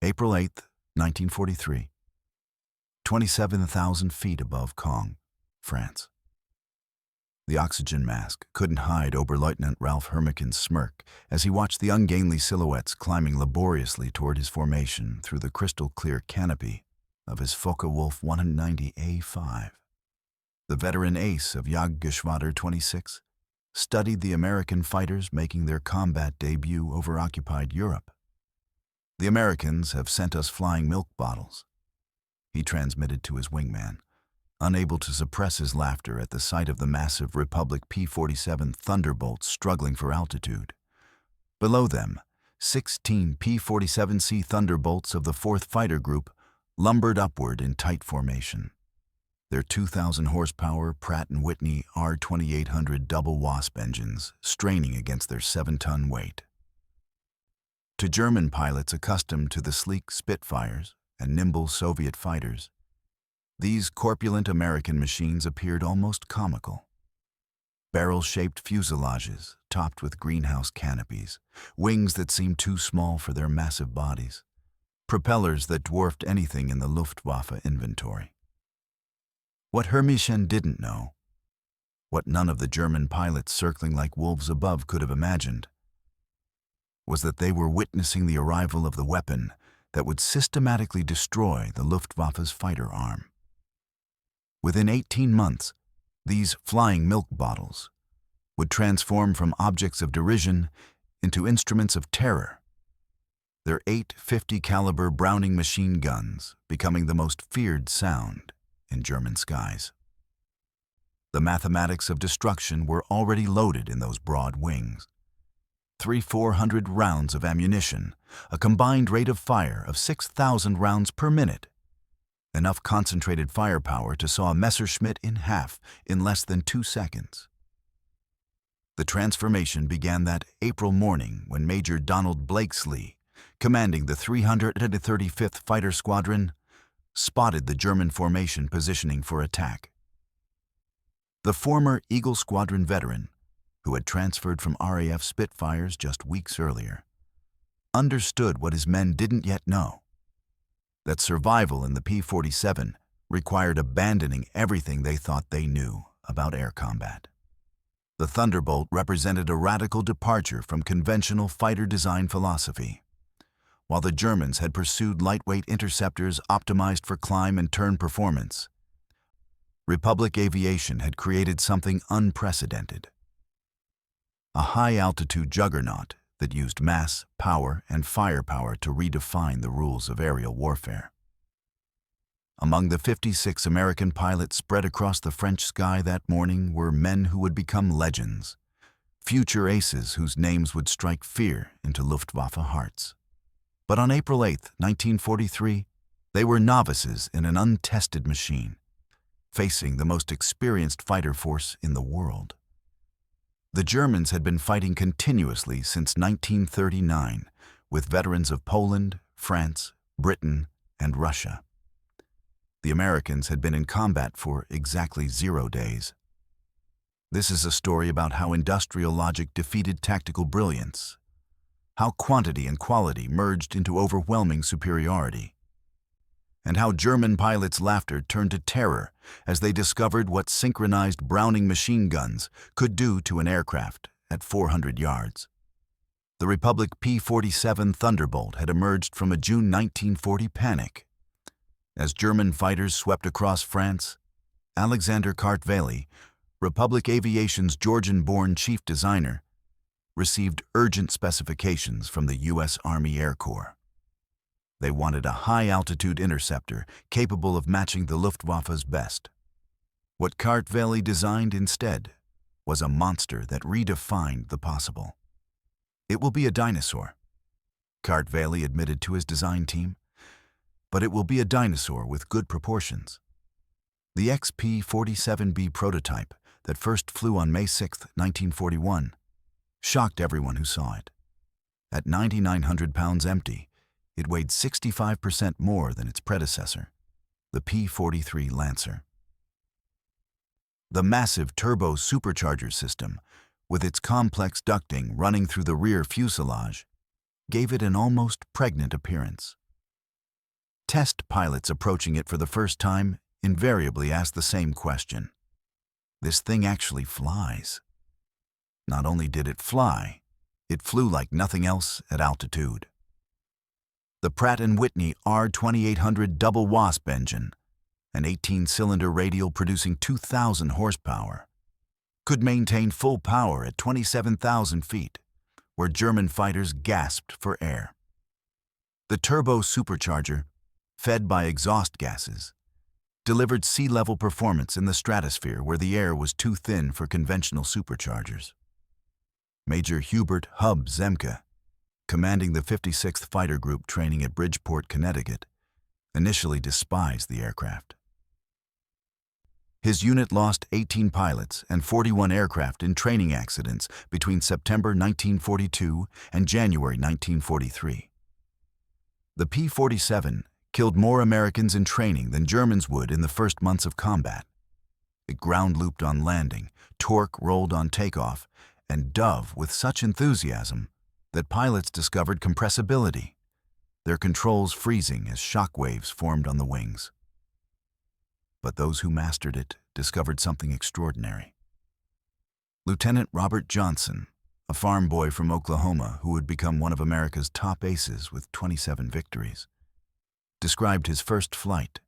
April 8, 1943. 27,000 feet above Caen, France. The oxygen mask couldn't hide Oberleutnant Ralph Hermiken's smirk as he watched the ungainly silhouettes climbing laboriously toward his formation through the crystal-clear canopy of his Focke-Wulf 190A5. The veteran ace of Jagdgeschwader 26 studied the American fighters making their combat debut over occupied Europe. "The Americans have sent us flying milk bottles," he transmitted to his wingman, unable to suppress his laughter at the sight of the massive Republic P-47 Thunderbolt struggling for altitude. Below them, 16 P-47C Thunderbolts of the 4th Fighter Group lumbered upward in tight formation, their 2,000 horsepower Pratt & Whitney R2800 double Wasp engines straining against their 7-ton weight. To German pilots accustomed to the sleek Spitfires and nimble Soviet fighters, these corpulent American machines appeared almost comical. Barrel-shaped fuselages topped with greenhouse canopies, wings that seemed too small for their massive bodies, propellers that dwarfed anything in the Luftwaffe inventory. What Hermiken didn't know, what none of the German pilots circling like wolves above could have imagined, was that they were witnessing the arrival of the weapon that would systematically destroy the Luftwaffe's fighter arm. Within 18 months, these flying milk bottles would transform from objects of derision into instruments of terror, their 850 caliber Browning machine guns becoming the most feared sound in German skies. The mathematics of destruction were already loaded in those broad wings. 300-400 rounds of ammunition, a combined rate of fire of 6,000 rounds per minute, enough concentrated firepower to saw a Messerschmitt in half in less than 2 seconds. The transformation began that April morning when Major Donald Blakesley, commanding the 335th Fighter Squadron, spotted the German formation positioning for attack. The former Eagle Squadron veteran, who had transferred from RAF Spitfires just weeks earlier, understood what his men didn't yet know: that survival in the P-47 required abandoning everything they thought they knew about air combat. The Thunderbolt represented a radical departure from conventional fighter design philosophy. While the Germans had pursued lightweight interceptors optimized for climb and turn performance, Republic aviation had created something unprecedented: a high-altitude juggernaut that used mass, power, and firepower to redefine the rules of aerial warfare. Among the 56 American pilots spread across the French sky that morning were men who would become legends, future aces whose names would strike fear into Luftwaffe hearts. But on April 8, 1943, they were novices in an untested machine, facing the most experienced fighter force in the world. The Germans had been fighting continuously since 1939 with veterans of Poland, France, Britain, and Russia. The Americans had been in combat for exactly 0 days. This is a story about how industrial logic defeated tactical brilliance, how quantity and quality merged into overwhelming superiority, and how German pilots' laughter turned to terror as they discovered what synchronized Browning machine guns could do to an aircraft at 400 yards. The Republic P-47 Thunderbolt had emerged from a June 1940 panic. As German fighters swept across France, Alexander Kartveli, Republic Aviation's Georgian-born chief designer, received urgent specifications from the U.S. Army Air Corps. They wanted a high-altitude interceptor capable of matching the Luftwaffe's best. What Kartveli designed instead was a monster that redefined the possible. "It will be a dinosaur," Kartveli admitted to his design team, "but it will be a dinosaur with good proportions." The XP-47B prototype that first flew on May 6, 1941, shocked everyone who saw it. At 9,900 pounds empty, it weighed 65% more than its predecessor, the P-43 Lancer. The massive turbo supercharger system, with its complex ducting running through the rear fuselage, gave it an almost pregnant appearance. Test pilots approaching it for the first time invariably ask the same question. This thing actually flies. Not only did it fly, it flew like nothing else at altitude. The Pratt & Whitney R2800 double wasp engine, an 18-cylinder radial producing 2,000 horsepower, could maintain full power at 27,000 feet, where German fighters gasped for air. The turbo supercharger, fed by exhaust gases, delivered sea-level performance in the stratosphere where the air was too thin for conventional superchargers. Major Hubert "Hub" Zemke, commanding the 56th Fighter Group training at Bridgeport, Connecticut, initially despised the aircraft. His unit lost 18 pilots and 41 aircraft in training accidents between September 1942 and January 1943. The P-47 killed more Americans in training than Germans would in the first months of combat. It ground-looped on landing, torque-rolled on takeoff, and dove with such enthusiasm that pilots discovered compressibility, their controls freezing as shock waves formed on the wings. But those who mastered it discovered something extraordinary. Lieutenant Robert Johnson, a farm boy from Oklahoma who would become one of America's top aces with 27 victories, described his first flight.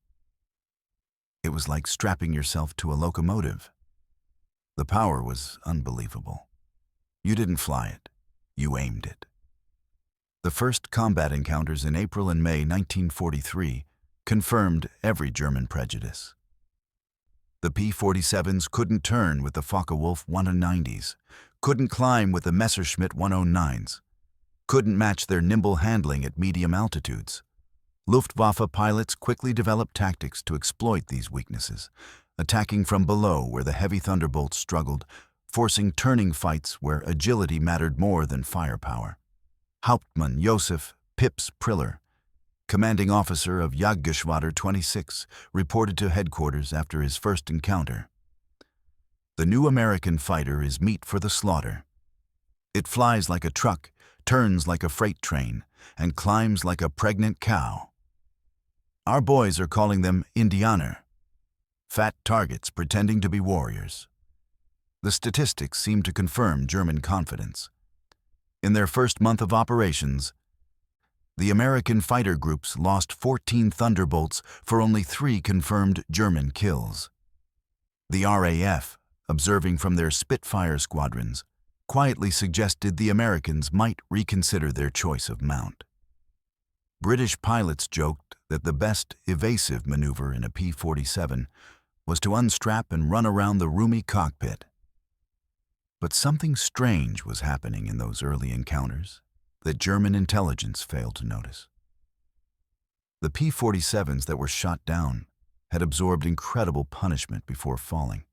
It was like strapping yourself to a locomotive. The power was unbelievable. You didn't fly it, you aimed it. The first combat encounters in April and May 1943 confirmed every German prejudice. The P-47s couldn't turn with the Focke-Wulf 190s, couldn't climb with the Messerschmitt 109s, couldn't match their nimble handling at medium altitudes. Luftwaffe pilots quickly developed tactics to exploit these weaknesses, attacking from below where the heavy Thunderbolts struggled, forcing turning fights where agility mattered more than firepower. Hauptmann Josef "Pips" Priller, commanding officer of Jagdgeschwader 26, reported to headquarters after his first encounter. The new American fighter is meat for the slaughter. It flies like a truck, turns like a freight train, and climbs like a pregnant cow. Our boys are calling them Indianer, fat targets pretending to be warriors. The statistics seem to confirm German confidence. In their first month of operations, the American fighter groups lost 14 Thunderbolts for only 3 confirmed German kills. The RAF, observing from their Spitfire squadrons, quietly suggested the Americans might reconsider their choice of mount. British pilots joked that the best evasive maneuver in a P-47 was to unstrap and run around the roomy cockpit. But something strange was happening in those early encounters that German intelligence failed to notice. The P-47s that were shot down had absorbed incredible punishment before falling.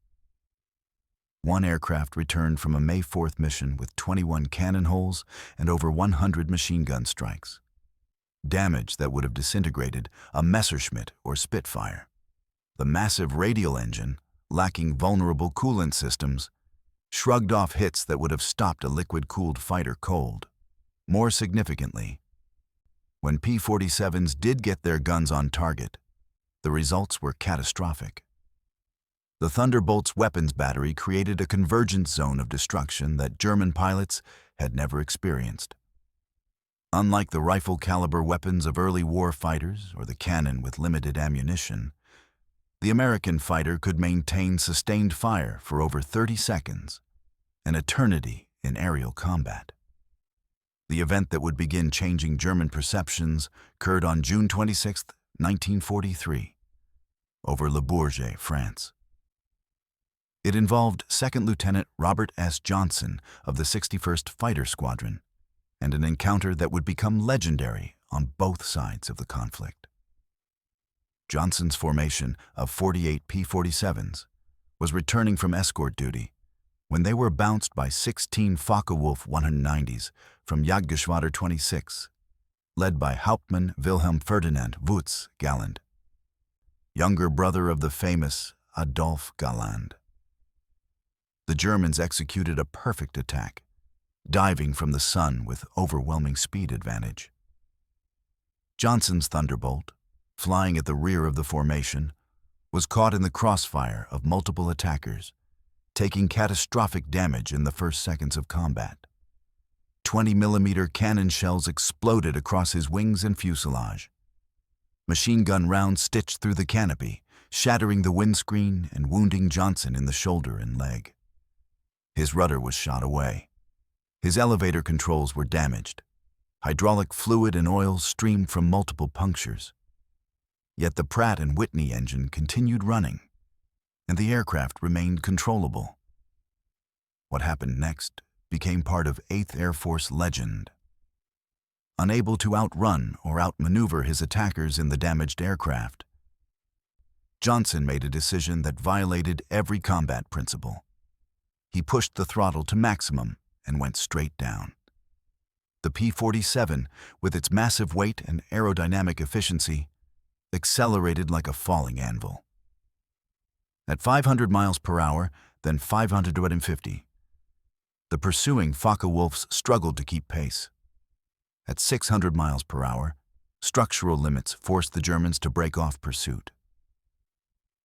One aircraft returned from a May 4th mission with 21 cannon holes and over 100 machine gun strikes. Damage that would have disintegrated a Messerschmitt or Spitfire. The massive radial engine, lacking vulnerable coolant systems, shrugged off hits that would have stopped a liquid-cooled fighter cold. More significantly, when P-47s did get their guns on target, the results were catastrophic. The Thunderbolt's weapons battery created a convergence zone of destruction that German pilots had never experienced. Unlike the rifle-caliber weapons of early war fighters or the cannon with limited ammunition, the American fighter could maintain sustained fire for over 30 seconds, an eternity in aerial combat. The event that would begin changing German perceptions occurred on June 26, 1943, over Le Bourget, France. It involved 2nd Lieutenant Robert S. Johnson of the 61st Fighter Squadron, and an encounter that would become legendary on both sides of the conflict. Johnson's formation of 48 P-47s was returning from escort duty when they were bounced by 16 Focke-Wulf 190s from Jagdgeschwader 26, led by Hauptmann Wilhelm Ferdinand Wutz Galland, younger brother of the famous Adolf Galland. The Germans executed a perfect attack, diving from the sun with overwhelming speed advantage. Johnson's Thunderbolt, flying at the rear of the formation, was caught in the crossfire of multiple attackers, taking catastrophic damage in the first seconds of combat. 20mm cannon shells exploded across his wings and fuselage. Machine gun rounds stitched through the canopy, shattering the windscreen and wounding Johnson in the shoulder and leg. His rudder was shot away. His elevator controls were damaged. Hydraulic fluid and oil streamed from multiple punctures. Yet the Pratt & Whitney engine continued running, and the aircraft remained controllable. What happened next became part of 8th Air Force legend. Unable to outrun or outmaneuver his attackers in the damaged aircraft, Johnson made a decision that violated every combat principle. He pushed the throttle to maximum and went straight down. The P-47, with its massive weight and aerodynamic efficiency, accelerated like a falling anvil. At 500 miles per hour, then 550, the pursuing Focke-Wulfs struggled to keep pace. At 600 miles per hour, structural limits forced the Germans to break off pursuit.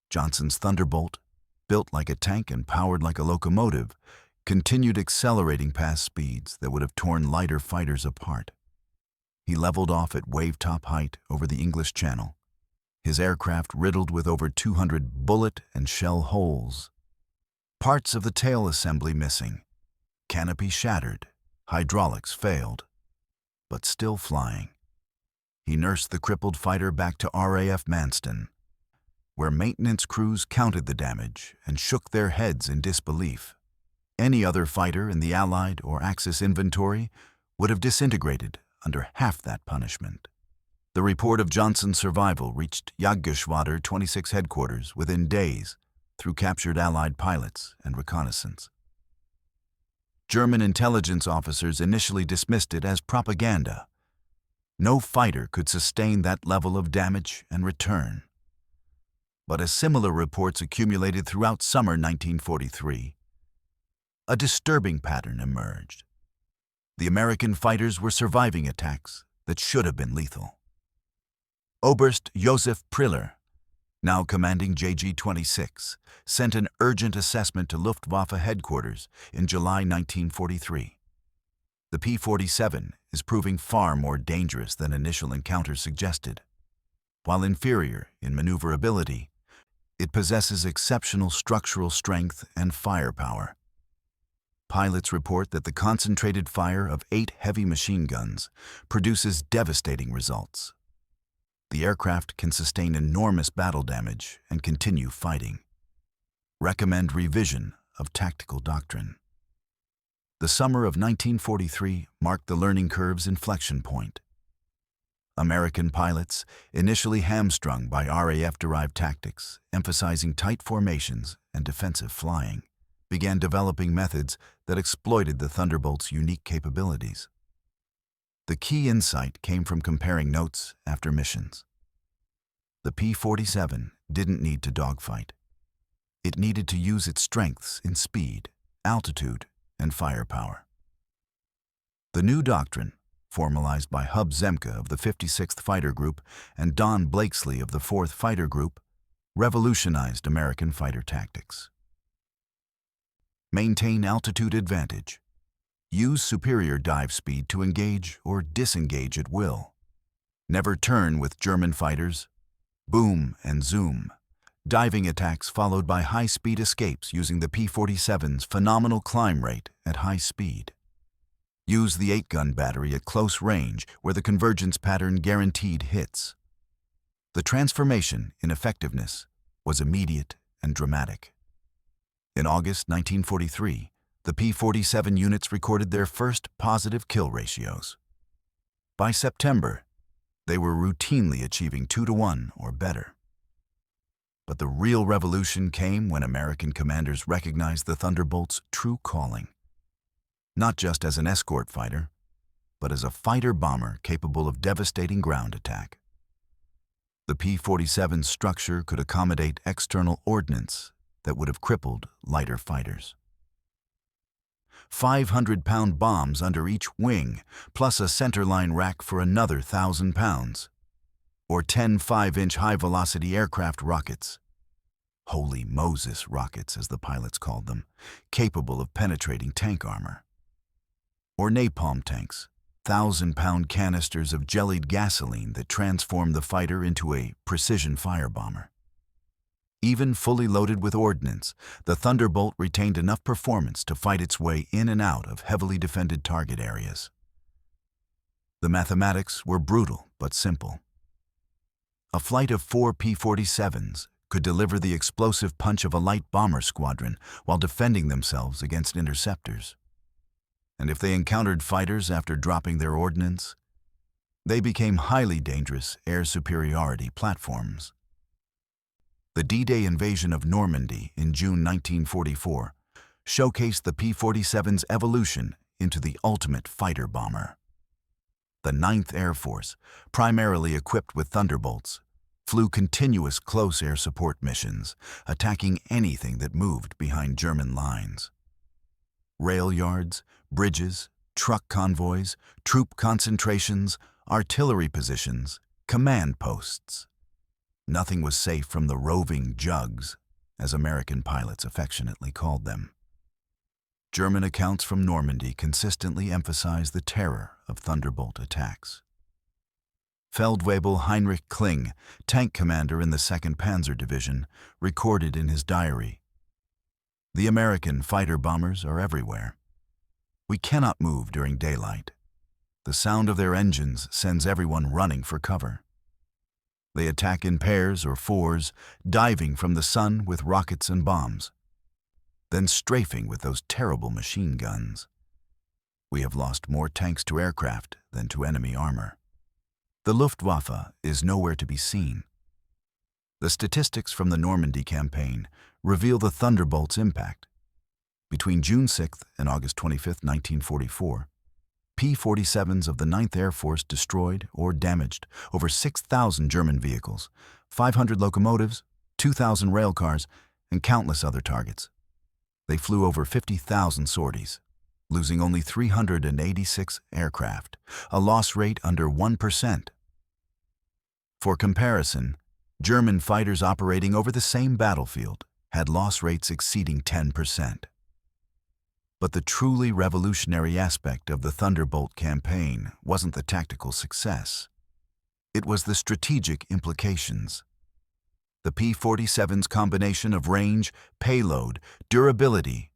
Johnson's Thunderbolt, built like a tank and powered like a locomotive, continued accelerating past speeds that would have torn lighter fighters apart. He leveled off at wave-top height over the English Channel, his aircraft riddled with over 200 bullet and shell holes. Parts of the tail assembly missing, canopy shattered, hydraulics failed, but still flying. He nursed the crippled fighter back to RAF Manston, where maintenance crews counted the damage and shook their heads in disbelief. Any other fighter in the Allied or Axis inventory would have disintegrated under half that punishment. The report of Johnson's survival reached Jagdgeschwader 26 headquarters within days through captured Allied pilots and reconnaissance. German intelligence officers initially dismissed it as propaganda. No fighter could sustain that level of damage and return. But as similar reports accumulated throughout summer 1943, a disturbing pattern emerged. The American fighters were surviving attacks that should have been lethal. Oberst Josef Priller, now commanding JG-26, sent an urgent assessment to Luftwaffe headquarters in July 1943. The P-47 is proving far more dangerous than initial encounters suggested. While inferior in maneuverability, it possesses exceptional structural strength and firepower. Pilots report that the concentrated fire of 8 heavy machine guns produces devastating results. The aircraft can sustain enormous battle damage and continue fighting. Recommend revision of tactical doctrine. The summer of 1943 marked the learning curve's inflection point. American pilots, initially hamstrung by RAF-derived tactics, emphasizing tight formations and defensive flying, began developing methods that exploited the Thunderbolt's unique capabilities. The key insight came from comparing notes after missions. The P-47 didn't need to dogfight. It needed to use its strengths in speed, altitude, and firepower. The new doctrine, formalized by Hub Zemke of the 56th Fighter Group and Don Blakesley of the 4th Fighter Group, revolutionized American fighter tactics. Maintain altitude advantage. Use superior dive speed to engage or disengage at will. Never turn with German fighters. Boom and zoom. Diving attacks followed by high-speed escapes using the P-47's phenomenal climb rate at high speed. Use the 8-gun battery at close range where the convergence pattern guaranteed hits. The transformation in effectiveness was immediate and dramatic. In August 1943, the P-47 units recorded their first positive kill ratios. By September, they were routinely achieving 2-to-1 or better. But the real revolution came when American commanders recognized the Thunderbolt's true calling. Not just as an escort fighter, but as a fighter-bomber capable of devastating ground attack. The P-47's structure could accommodate external ordnance that would have crippled lighter fighters. 500-pound bombs under each wing, plus a centerline rack for another 1,000 pounds. or 10 5-inch high-velocity aircraft rockets. Holy Moses rockets, as the pilots called them, capable of penetrating tank armor. Or napalm tanks, 1,000-pound canisters of jellied gasoline that transformed the fighter into a precision firebomber. Even fully loaded with ordnance, the Thunderbolt retained enough performance to fight its way in and out of heavily defended target areas. The mathematics were brutal but simple. A flight of 4 P-47s could deliver the explosive punch of a light bomber squadron while defending themselves against interceptors. And if they encountered fighters after dropping their ordnance, they became highly dangerous air superiority platforms. The D-Day invasion of Normandy in June 1944 showcased the P-47's evolution into the ultimate fighter bomber. The 9th Air Force, primarily equipped with Thunderbolts, flew continuous close air support missions, attacking anything that moved behind German lines. Rail yards, bridges, truck convoys, troop concentrations, artillery positions, command posts. Nothing was safe from the roving jugs, as American pilots affectionately called them. German accounts from Normandy consistently emphasize the terror of Thunderbolt attacks. Feldwebel Heinrich Kling, tank commander in the 2nd Panzer Division, recorded in his diary, "The American fighter bombers are everywhere. We cannot move during daylight. The sound of their engines sends everyone running for cover. They attack in pairs or fours, diving from the sun with rockets and bombs, then strafing with those terrible machine guns. We have lost more tanks to aircraft than to enemy armor. The Luftwaffe is nowhere to be seen." The statistics from the Normandy campaign reveal the Thunderbolt's impact. Between June 6 and August 25, 1944, P-47s of the 9th Air Force destroyed or damaged over 6,000 German vehicles, 500 locomotives, 2,000 rail cars, and countless other targets. They flew over 50,000 sorties, losing only 386 aircraft, a loss rate under 1%. For comparison, German fighters operating over the same battlefield had loss rates exceeding 10%. But the truly revolutionary aspect of the Thunderbolt campaign wasn't the tactical success. It was the strategic implications. The P-47's combination of range, payload, durability,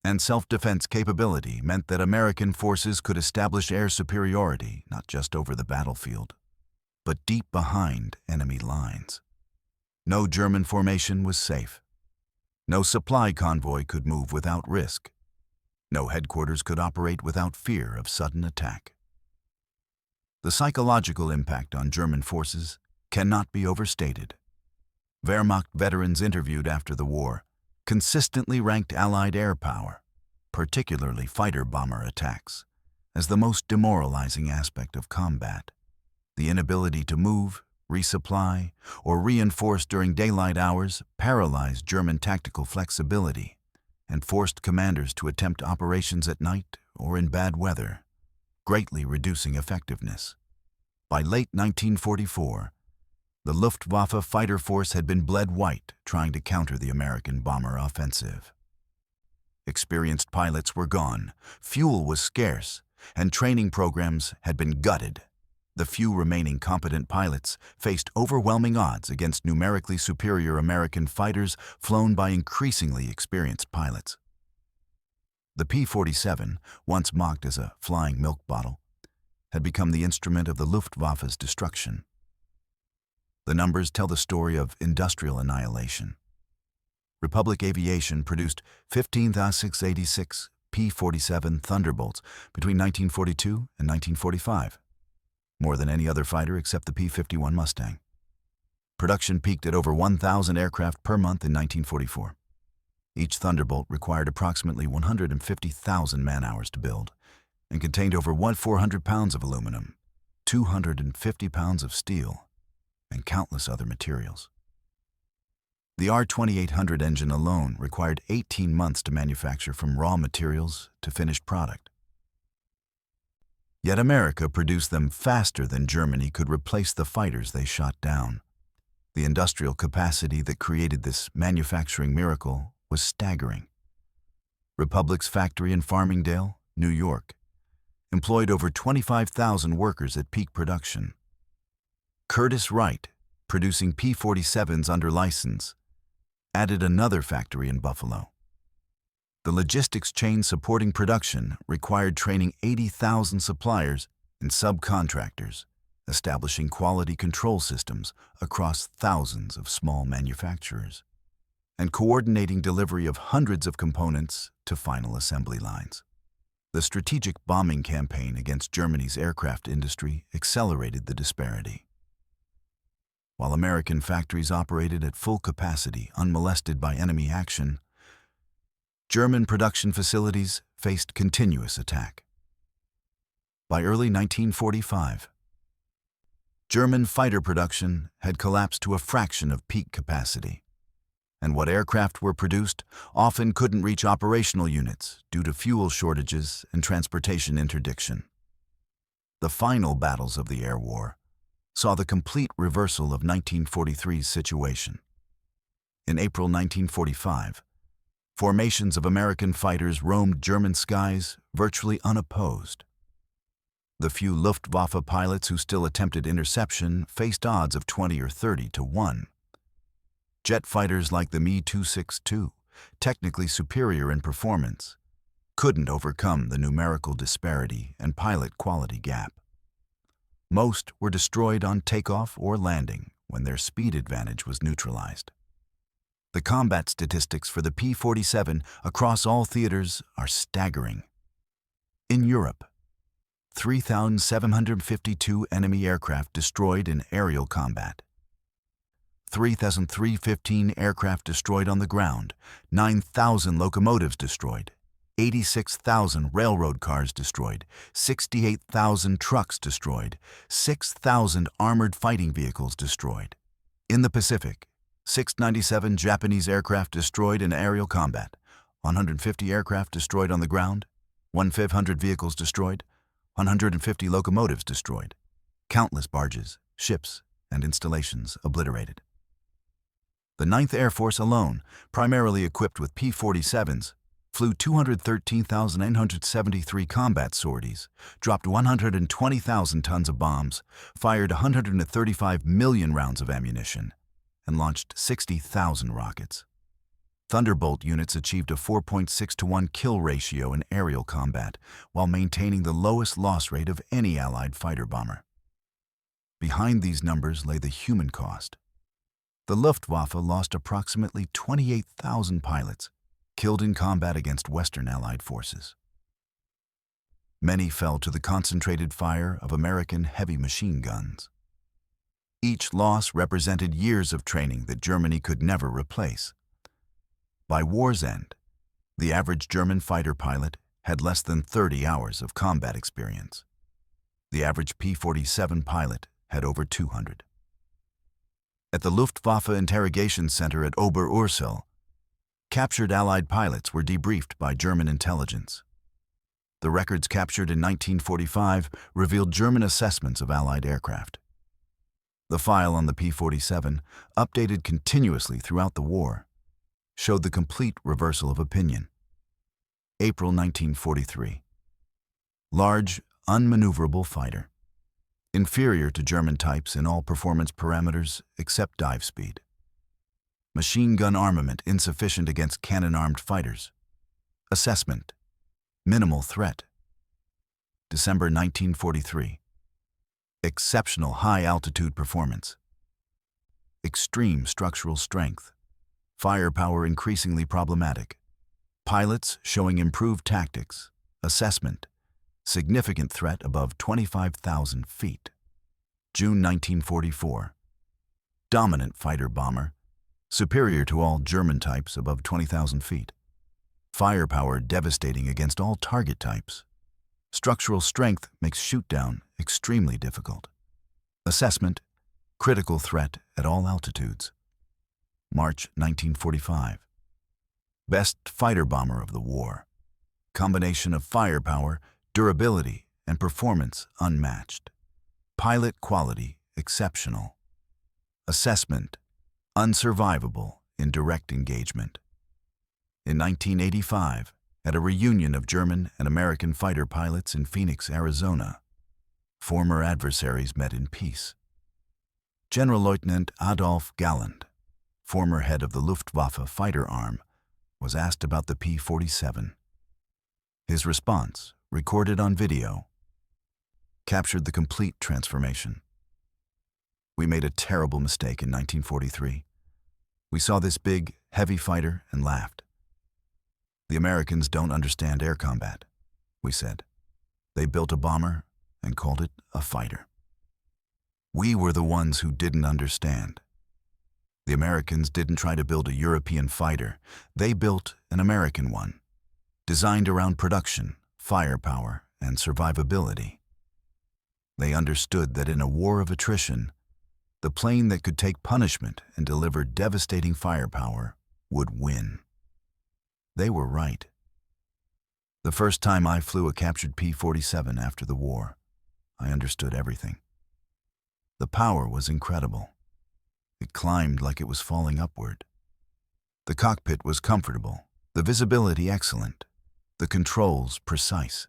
and self-defense capability meant that American forces could establish air superiority not just over the battlefield, but deep behind enemy lines. No German formation was safe. No supply convoy could move without risk. No headquarters could operate without fear of sudden attack. The psychological impact on German forces cannot be overstated. Wehrmacht veterans interviewed after the war consistently ranked Allied air power, particularly fighter-bomber attacks, as the most demoralizing aspect of combat. The inability to move, resupply, or reinforce during daylight hours paralyzed German tactical flexibility and forced commanders to attempt operations at night or in bad weather, greatly reducing effectiveness. By late 1944, the Luftwaffe fighter force had been bled white trying to counter the American bomber offensive. Experienced pilots were gone, fuel was scarce, and training programs had been gutted. The few remaining competent pilots faced overwhelming odds against numerically superior American fighters flown by increasingly experienced pilots. The P-47, once mocked as a flying milk bottle, had become the instrument of the Luftwaffe's destruction. The numbers tell the story of industrial annihilation. Republic Aviation produced 15,686 P-47 Thunderbolts between 1942 and 1945. More than any other fighter except the P-51 Mustang. Production peaked at over 1,000 aircraft per month in 1944. Each Thunderbolt required approximately 150,000 man-hours to build and contained over 400 pounds of aluminum, 250 pounds of steel, and countless other materials. The R-2800 engine alone required 18 months to manufacture from raw materials to finished product. Yet America produced them faster than Germany could replace the fighters they shot down. The industrial capacity that created this manufacturing miracle was staggering. Republic's factory in Farmingdale, New York, employed over 25,000 workers at peak production. Curtiss-Wright, producing P-47s under license, added another factory in Buffalo. The logistics chain supporting production required training 80,000 suppliers and subcontractors, establishing quality control systems across thousands of small manufacturers, and coordinating delivery of hundreds of components to final assembly lines. The strategic bombing campaign against Germany's aircraft industry accelerated the disparity. While American factories operated at full capacity, unmolested by enemy action, German production facilities faced continuous attack. By early 1945, German fighter production had collapsed to a fraction of peak capacity, and what aircraft were produced often couldn't reach operational units due to fuel shortages and transportation interdiction. The final battles of the air war saw the complete reversal of 1943's situation. In April 1945, formations of American fighters roamed German skies virtually unopposed. The few Luftwaffe pilots who still attempted interception faced odds of 20 or 30 to 1. Jet fighters like the Me-262, technically superior in performance, couldn't overcome the numerical disparity and pilot quality gap. Most were destroyed on takeoff or landing when their speed advantage was neutralized. The combat statistics for the P-47 across all theaters are staggering. In Europe, 3,752 enemy aircraft destroyed in aerial combat, 3,315 aircraft destroyed on the ground, 9,000 locomotives destroyed, 86,000 railroad cars destroyed, 68,000 trucks destroyed, 6,000 armored fighting vehicles destroyed. In the Pacific, 697 Japanese aircraft destroyed in aerial combat, 150 aircraft destroyed on the ground, 1,500 vehicles destroyed, 150 locomotives destroyed, countless barges, ships, and installations obliterated. The 9th Air Force alone, primarily equipped with P-47s, flew 213,973 combat sorties, dropped 120,000 tons of bombs, fired 135 million rounds of ammunition, and launched 60,000 rockets. Thunderbolt units achieved a 4.6 to 1 kill ratio in aerial combat while maintaining the lowest loss rate of any Allied fighter bomber. Behind these numbers lay the human cost. The Luftwaffe lost approximately 28,000 pilots killed in combat against Western Allied forces. Many fell to the concentrated fire of American heavy machine guns. Each loss represented years of training that Germany could never replace. By war's end, the average German fighter pilot had less than 30 hours of combat experience. The average P-47 pilot had over 200. At the Luftwaffe Interrogation Center at Ober-Ursel, captured Allied pilots were debriefed by German intelligence. The records captured in 1945 revealed German assessments of Allied aircraft. The file on the P-47, updated continuously throughout the war, showed the complete reversal of opinion. April 1943. Large, unmaneuverable fighter. Inferior to German types in all performance parameters except dive speed. Machine gun armament insufficient against cannon-armed fighters. Assessment: minimal threat. December 1943. Exceptional high-altitude performance. Extreme structural strength. Firepower increasingly problematic. Pilots showing improved tactics. Assessment: significant threat above 25,000 feet. June 1944. Dominant fighter bomber, superior to all German types above 20,000 feet. Firepower devastating against all target types. Structural strength makes shoot-down extremely difficult. Assessment: critical threat at all altitudes. March 1945. Best fighter bomber of the war. Combination of firepower, durability, and performance unmatched. Pilot quality exceptional. Assessment unsurvivable in direct engagement. In 1985, at a reunion of German and American fighter pilots in Phoenix, Arizona, former adversaries met in peace. General Lieutenant Adolf Galland, former head of the Luftwaffe fighter arm, was asked about the P-47. His response, recorded on video, captured the complete transformation. We made a terrible mistake in 1943. We saw this big, heavy fighter and laughed. The Americans don't understand air combat, we said. They built a bomber and called it a fighter. We were the ones who didn't understand. The Americans didn't try to build a European fighter. They built an American one, designed around production, firepower, and survivability. They understood that in a war of attrition, the plane that could take punishment and deliver devastating firepower would win. They were right. The first time I flew a captured P-47 after the war, I understood everything. The power was incredible. It climbed like it was falling upward. The cockpit was comfortable, the visibility excellent, the controls precise.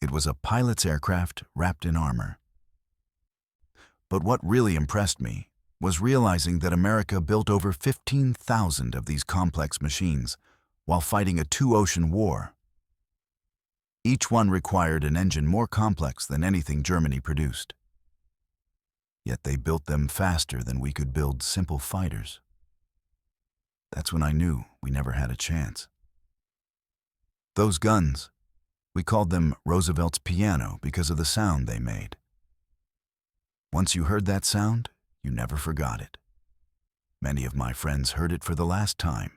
It was a pilot's aircraft wrapped in armor. But what really impressed me was realizing that America built over 15,000 of these complex machines while fighting a two-ocean war. Each one required an engine more complex than anything Germany produced. Yet they built them faster than we could build simple fighters. That's when I knew we never had a chance. Those guns, we called them Roosevelt's piano because of the sound they made. Once you heard that sound, you never forgot it. Many of my friends heard it for the last time.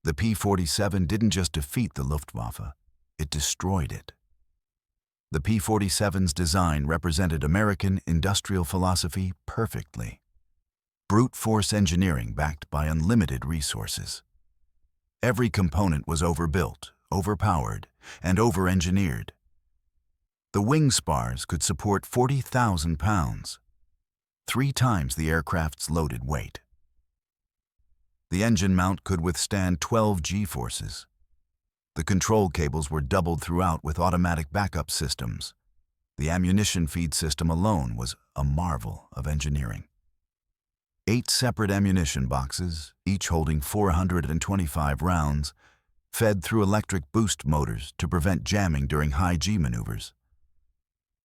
The P-47 didn't just defeat the Luftwaffe, it destroyed it. The P-47's design represented American industrial philosophy perfectly. Brute force engineering backed by unlimited resources. Every component was overbuilt, overpowered, and over-engineered. The wing spars could support 40,000 pounds, 3 times the aircraft's loaded weight. The engine mount could withstand 12 G-forces. The control cables were doubled throughout with automatic backup systems. The ammunition feed system alone was a marvel of engineering. 8 separate ammunition boxes, each holding 425 rounds, fed through electric boost motors to prevent jamming during high G maneuvers.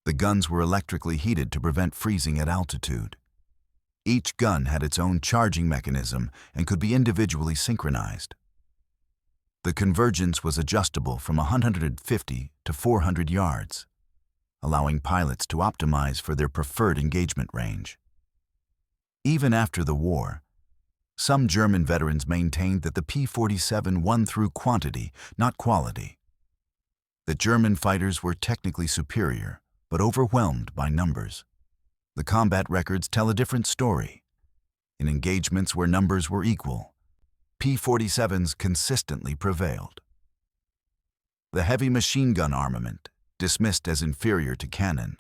The guns were electrically heated to prevent freezing at altitude. Each gun had its own charging mechanism and could be individually synchronized. The convergence was adjustable from 150 to 400 yards, allowing pilots to optimize for their preferred engagement range. Even after the war, some German veterans maintained that the P-47 won through quantity, not quality. That German fighters were technically superior, but overwhelmed by numbers. The combat records tell a different story. In engagements where numbers were equal, P-47s consistently prevailed. The heavy machine gun armament, dismissed as inferior to cannon,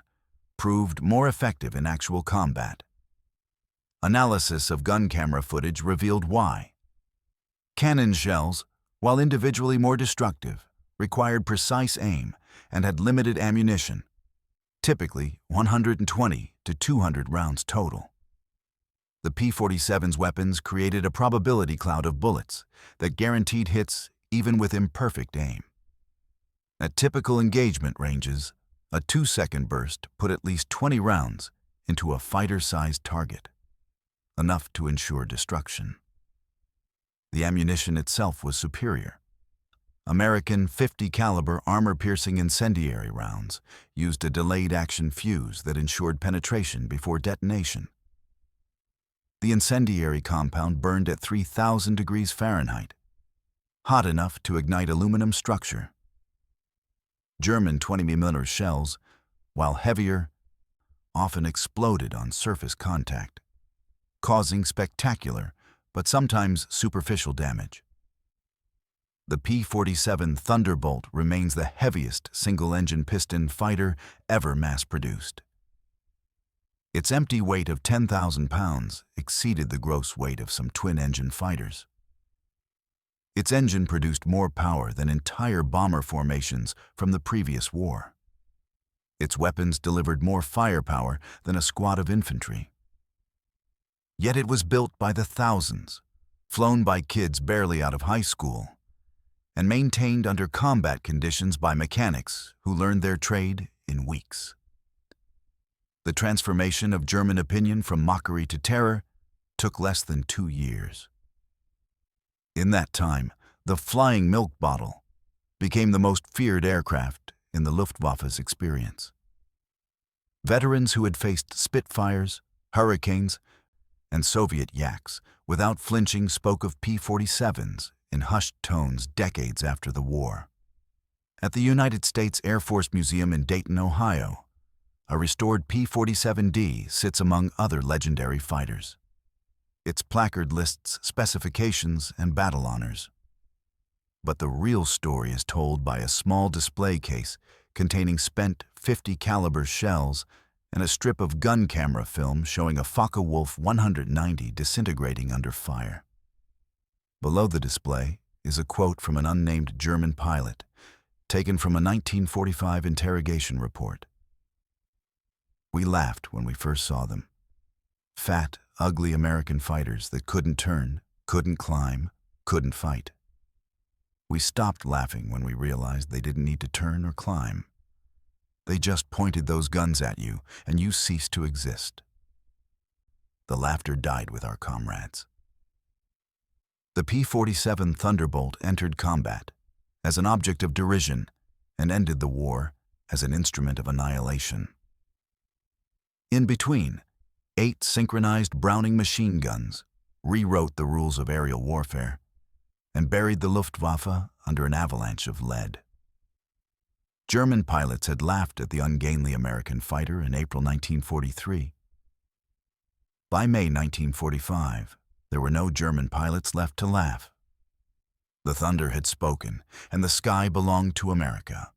proved more effective in actual combat. Analysis of gun camera footage revealed why. Cannon shells, while individually more destructive, required precise aim and had limited ammunition, typically 120 to 200 rounds total. The P-47's weapons created a probability cloud of bullets that guaranteed hits even with imperfect aim. At typical engagement ranges, a 2-second burst put at least 20 rounds into a fighter-sized target, enough to ensure destruction. The ammunition itself was superior. American .50 caliber armor-piercing incendiary rounds used a delayed action fuse that ensured penetration before detonation. The incendiary compound burned at 3,000 degrees Fahrenheit, hot enough to ignite aluminum structure. German 20mm shells, while heavier, often exploded on surface contact, causing spectacular but sometimes superficial damage. The P-47 Thunderbolt remains the heaviest single-engine piston fighter ever mass-produced. Its empty weight of 10,000 pounds exceeded the gross weight of some twin-engine fighters. Its engine produced more power than entire bomber formations from the previous war. Its weapons delivered more firepower than a squad of infantry. Yet it was built by the thousands, flown by kids barely out of high school, and maintained under combat conditions by mechanics who learned their trade in weeks. The transformation of German opinion from mockery to terror took less than 2 years. In that time, the flying milk bottle became the most feared aircraft in the Luftwaffe's experience. Veterans who had faced Spitfires, Hurricanes, and Soviet Yaks without flinching spoke of P-47s in hushed tones decades after the war. At the United States Air Force Museum in Dayton, Ohio, a restored P-47D sits among other legendary fighters. Its placard lists specifications and battle honors. But the real story is told by a small display case containing spent .50 caliber shells and a strip of gun camera film showing a Focke-Wulf 190 disintegrating under fire. Below the display is a quote from an unnamed German pilot, taken from a 1945 interrogation report. We laughed when we first saw them. Fat, ugly American fighters that couldn't turn, couldn't climb, couldn't fight. We stopped laughing when we realized they didn't need to turn or climb. They just pointed those guns at you, and you ceased to exist. The laughter died with our comrades. The P-47 Thunderbolt entered combat as an object of derision and ended the war as an instrument of annihilation. In between, 8 synchronized Browning machine guns rewrote the rules of aerial warfare and buried the Luftwaffe under an avalanche of lead. German pilots had laughed at the ungainly American fighter in April 1943. By May 1945, there were no German pilots left to laugh. The thunder had spoken, and the sky belonged to America.